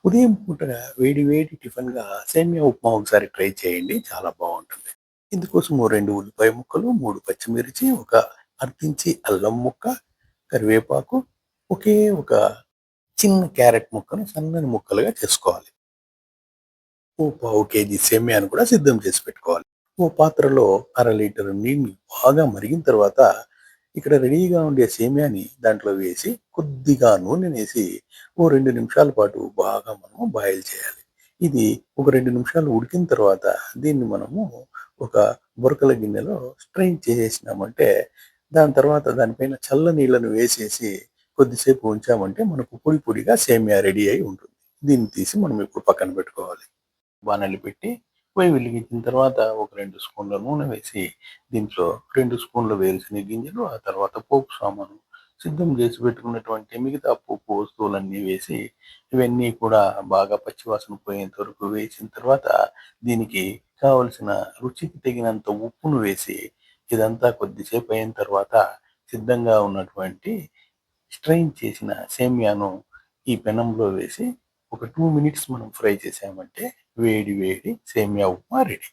ఉదయం పూట వేడి వేడి టిఫిన్‌గా సేమియా ఉప్మా ఒకసారి ట్రై చేయండి. చాలా బావుంటుంది. ఇందుకోసం ఓ 2 ఉల్లిపాయ ముక్కలు, 3 పచ్చిమిర్చి, ఒక అర్ధించి అల్లం ముక్క, కరివేపాకు, ఒకే ఒక చిన్న క్యారెట్ ముక్కను సన్నని ముక్కలుగా చేసుకోవాలి. ఓ పావు కేజీ సేమియాను కూడా సిద్ధం చేసి పెట్టుకోవాలి. ఓ పాత్రలో అర లీటర్ నీళ్లు బాగా మరిగిన తర్వాత ఇక్కడ రెడీగా ఉండే సేమియాని దాంట్లో వేసి కొద్దిగా నూనెనేసి ఓ 2 నిమిషాల పాటు బాగా మనము బాయిల్ చేయాలి. ఇది ఒక 2 నిమిషాలు ఉడికిన తర్వాత దీన్ని మనము ఒక బొరకల గిన్నెలో స్ట్రెయిన్ చేసేసినామంటే దాని తర్వాత దానిపైన చల్ల నీళ్ళను వేసేసి కొద్దిసేపు ఉంచామంటే మనకు పొడి పొడిగా సేమియా రెడీ అయి ఉంటుంది. దీన్ని తీసి మనం ఇప్పుడు పక్కన పెట్టుకోవాలి. బాణలి పెట్టి పొయ్యి వెలిగించిన తర్వాత ఒక 2 స్పూన్ల నూనె వేసి దీంట్లో 2 స్పూన్ల వేరుశనగ గింజలు, ఆ తర్వాత పోపు సామాను సిద్ధం చేసి పెట్టుకున్నటువంటి మిగతా పోపు వస్తువులన్నీ వేసి ఇవన్నీ కూడా బాగా పచ్చివాసన పోయేంత వరకు వేసిన తర్వాత దీనికి కావలసిన రుచికి తగినంత ఉప్పును వేసి ఇదంతా కొద్దిసేపు అయిన తర్వాత సిద్ధంగా ఉన్నటువంటి స్ట్రెయిన్ చేసిన సేమియాను ఈ పెనంలో వేసి ఒక 2 మినిట్స్ మనం ఫ్రై చేసామంటే వేడి వేడి సేమియా ఉప్మా రెడీ.